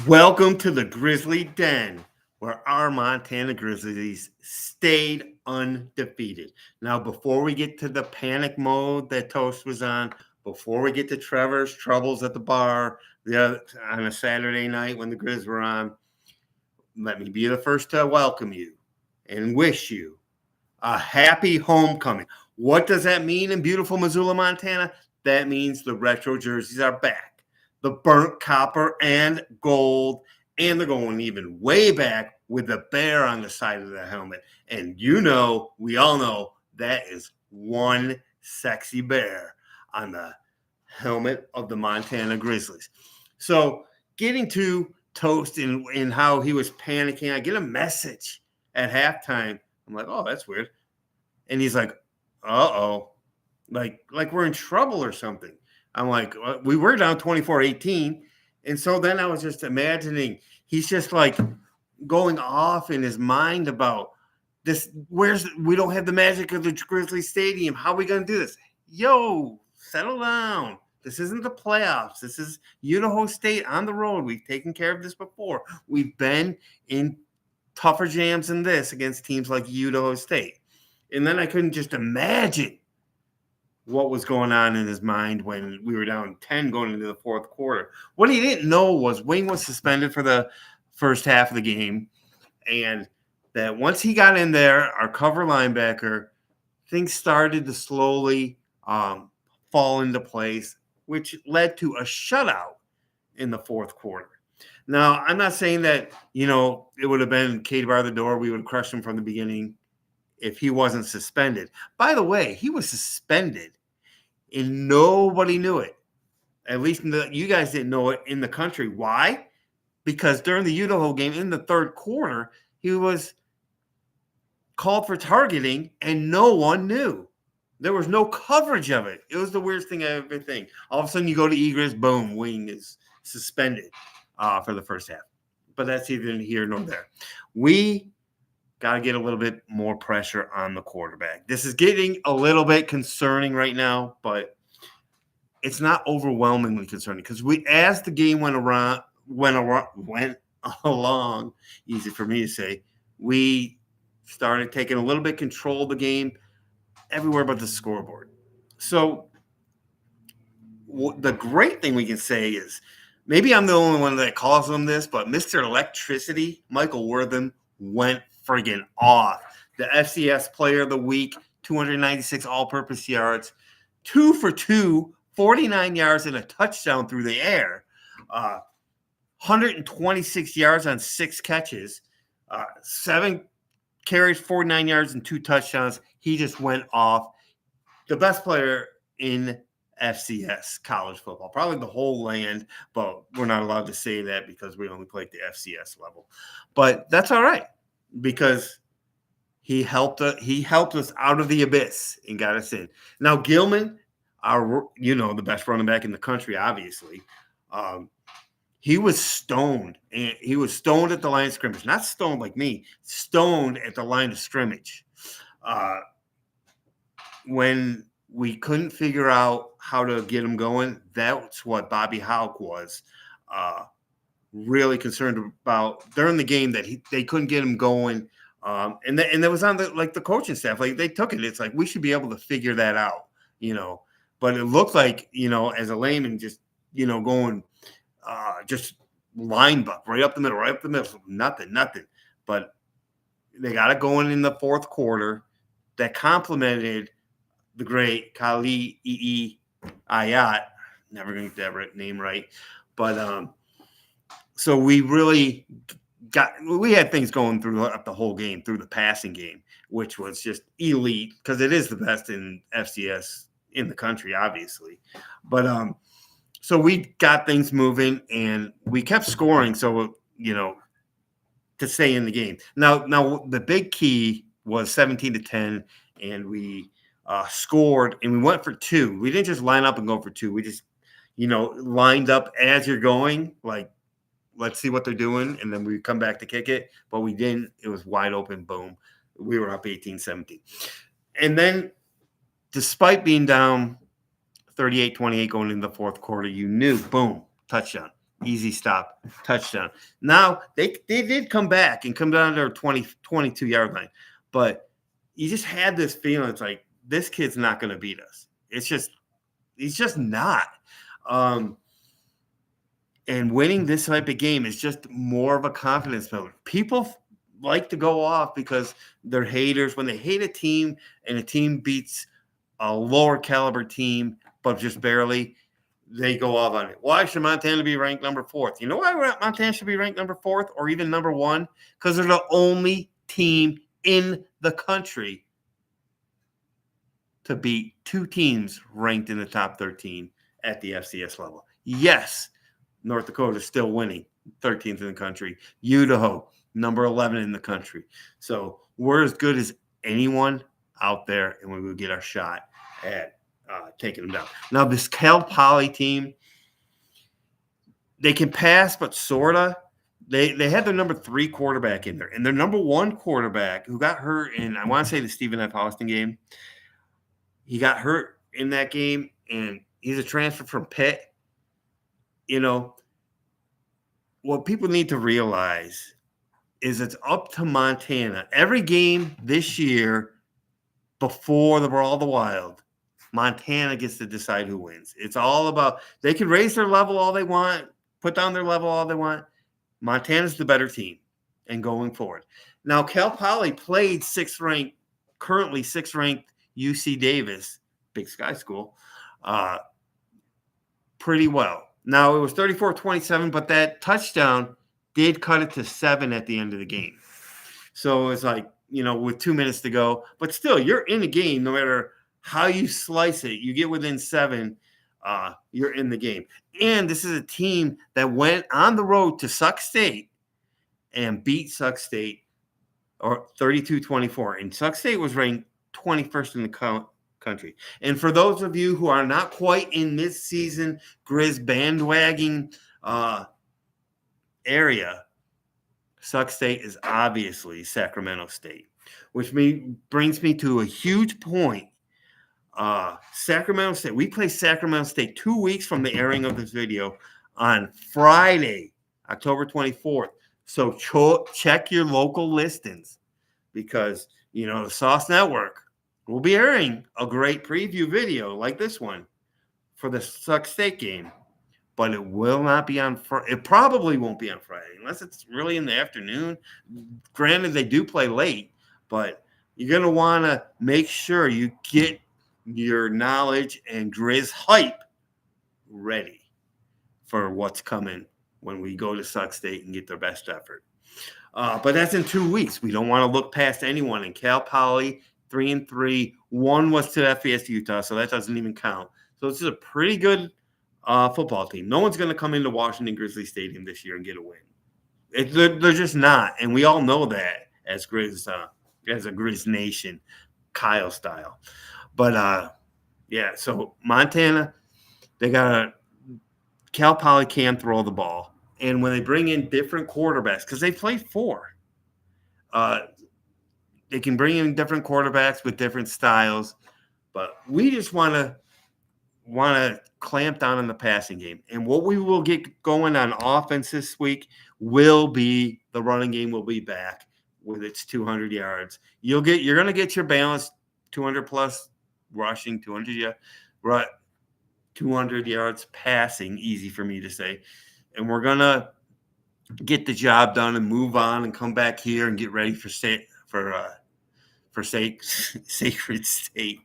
Welcome to the Grizzly Den, where our Montana Grizzlies stayed undefeated. Now, before we get to the panic mode that Toast was on, before we get to Trevor's troubles at the bar on a Saturday night when the Grizz were on, let me be the first to welcome you and wish you a happy homecoming. What does that mean in beautiful Missoula, Montana? That means the retro jerseys are back. The burnt copper and gold, and they're going even way back with the bear on the side of the helmet. And we all know that is one sexy bear on the helmet of the Montana Grizzlies. So, getting to Toast in how he was panicking, I get a message at halftime. I'm like, oh, that's weird. And he's like, uh-oh, like we're in trouble or something. I'm like, we were down 24-18. And so then I was just imagining he's just like going off in his mind about this. We don't have the magic of the Grizzly Stadium. How are we going to do this? Yo, settle down. This isn't the playoffs. This is Idaho State on the road. We've taken care of this before. We've been in tougher jams than this against teams like Idaho State. And then I couldn't just imagine what was going on in his mind when we were down 10 going into the fourth quarter. What he didn't know was Wayne was suspended for the first half of the game, and that once he got in there, our cover linebacker, things started to slowly fall into place, which led to a shutout in the fourth quarter. Now, I'm not saying that, it would have been Katie bar the door. We would have crushed him from the beginning if he wasn't suspended. By the way, he was suspended and nobody knew it. At least you guys didn't know it in the country. Why? Because during the Idaho game in the third quarter, he was called for targeting and no one knew. There was no coverage of it. It was the weirdest thing I ever think. All of a sudden you go to Egress, boom, Wing is suspended for the first half. But that's either here nor there. We got to get a little bit more pressure on the quarterback. This is getting a little bit concerning right now, but it's not overwhelmingly concerning because as the game went along, easy for me to say, we started taking a little bit control of the game everywhere but the scoreboard. So the great thing we can say is maybe I'm the only one that calls him this, but Mr. Electricity, Michael Wortham, went friggin' off. The FCS Player of the Week, 296 all-purpose yards, 2 for 2, 49 yards and a touchdown through the air, 126 yards on 6 catches, 7 carries, 49 yards and 2 touchdowns. He just went off. The best player in FCS college football, probably the whole land, but we're not allowed to say that because we only play at the FCS level. But that's all right because he helped us out of the abyss and got us in. Now Gilman, the best running back in the country, obviously. He was stoned, and he was stoned at the line of scrimmage. Not stoned like me, stoned at the line of scrimmage. When we couldn't figure out how to get him going, that's what Bobby Houck was really concerned about during the game, that they couldn't get him going. And that was on the coaching staff. Like, they took it. It's like, we should be able to figure that out, But it looked like, as a layman, just, going just line buck right up the middle, nothing. But they got it going in the fourth quarter that complemented the great Kali Ayat. Never going to get that name right. But so we really we had things going throughout the whole game, through the passing game, which was just elite because it is the best in FCS in the country, obviously. But so we got things moving and we kept scoring. So, to stay in the game. Now the big key was 17-10, and we scored, and we went for 2. We didn't just line up and go for 2. We just, lined up as you're going, like, let's see what they're doing, and then we come back to kick it. But we didn't. It was wide open. Boom. We were up 18-17. And then, despite being down 38-28 going into the fourth quarter, you knew, boom, touchdown. easy stop, touchdown. Now they did come back and come down to their 22-yard line, but you just had this feeling it's like this kid's not going to beat us. He's just not. And winning this type of game is just more of a confidence builder. People like to go off because they're haters. When they hate a team and a team beats a lower caliber team, but just barely, they go off on it. Why should Montana be ranked number 4th? You know why Montana should be ranked number 4th or even number 1? Because they're the only team in the country to beat 2 teams ranked in the top 13 at the FCS level. Yes, North Dakota is still winning, 13th in the country. Idaho, number 11 in the country. So we're as good as anyone out there, and we will get our shot at taking them down. Now, this Cal Poly team, they can pass, but sort of. They had their number 3 quarterback in there, and their number 1 quarterback who got hurt in, I want to say, the Stephen F. Austin game. He got hurt in that game, and he's a transfer from Pitt. You know, what people need to realize is it's up to Montana. Every game this year before the Brawl of the Wild, Montana gets to decide who wins. It's all about – they can raise their level all they want, put down their level all they want. Montana's the better team and going forward. Now, Cal Poly played currently 6th-ranked UC Davis, Big Sky School, pretty well. Now, it was 34-27, but that touchdown did cut it to 7 at the end of the game. So it's like, with 2 minutes to go. But still, you're in the game no matter how you slice it. You get within 7, you're in the game. And this is a team that went on the road to Sauk State and beat Sauk State or 32-24. And Sauk State was ranked 21st in the country. And for those of you who are not quite in mid-season Griz bandwagon area, Sauk State is obviously Sacramento State, which brings me to a huge point. Sacramento State, we play Sacramento State 2 weeks from the airing of this video on Friday, October 24th. So check your local listings because, the Sauce Network will be airing a great preview video like this one for the Sauk State game. But it will not be on Friday. It probably won't be on Friday unless it's really in the afternoon. Granted, they do play late, but you're going to want to make sure you get your knowledge and Griz hype ready for what's coming when we go to Sauk State and get their best effort. But that's in 2 weeks. We don't want to look past anyone. In Cal Poly, 3-3. 1 was to FAS Utah, so that doesn't even count. So this is a pretty good football team. No one's going to come into Washington Grizzly Stadium this year and get a win. They're just not, and we all know that as Griz, as a Griz Nation, Kyle style. But so Montana, they got Cal Poly can throw the ball, and when they bring in different quarterbacks, because they play 4, they can bring in different quarterbacks with different styles. But we just want to clamp down on the passing game. And what we will get going on offense this week will be the running game will be back with its 200 yards. You're going to get your balanced 200 plus rushing, 200 yards passing, easy for me to say. And we're going to get the job done and move on and come back here and get ready for Sacred State.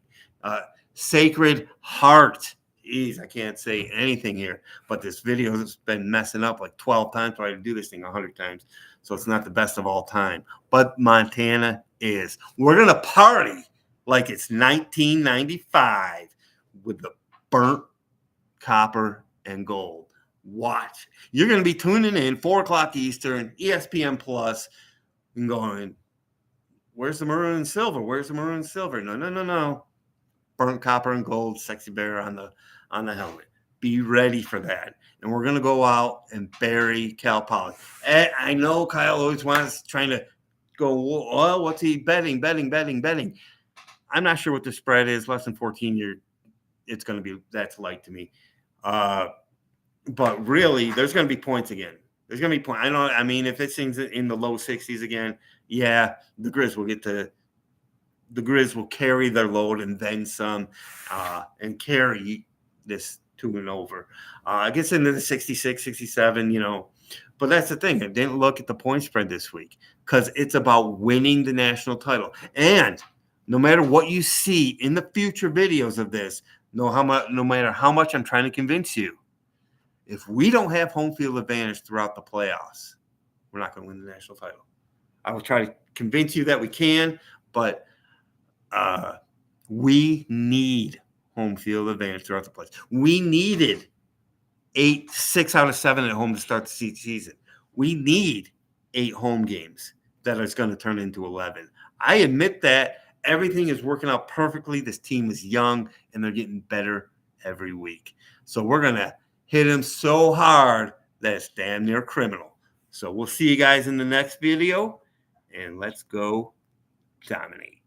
Sacred Heart. Jeez, I can't say anything here, but this video has been messing up like 12 times. Trying to do this thing 100 times, so it's not the best of all time. But Montana is. We're going to party like it's 1995 with the burnt copper and gold. Watch. You're going to be tuning in 4 o'clock Eastern, ESPN Plus, and going, where's the maroon and silver? Where's the maroon and silver? No. Burnt copper and gold, sexy bear on the helmet. Be ready for that. And we're going to go out and bury Cal Poly. And I know Kyle always trying to go, well, what's he betting? I'm not sure what the spread is. Less than 14, it's going to be, that's light to me. But really, there's going to be points again. There's going to be points. I mean, if it things in the low 60s again, yeah, the Griz will carry their load and then some, and carry this to and over. It gets into the 66, 67, But that's the thing. I didn't look at the point spread this week because it's about winning the national title. And no matter what you see in the future videos of this, no matter how much I'm trying to convince you, if we don't have home field advantage throughout the playoffs, we're not going to win the national title. I will try to convince you that we can, but we need home field advantage throughout the playoffs. We needed 6 out of 7 at home to start the season. We need 8 home games that is going to turn into 11. I admit that everything is working out perfectly. This team is young, and they're getting better every week. So we're going to hit them so hard that it's damn near criminal. So we'll see you guys in the next video, and let's go dominate.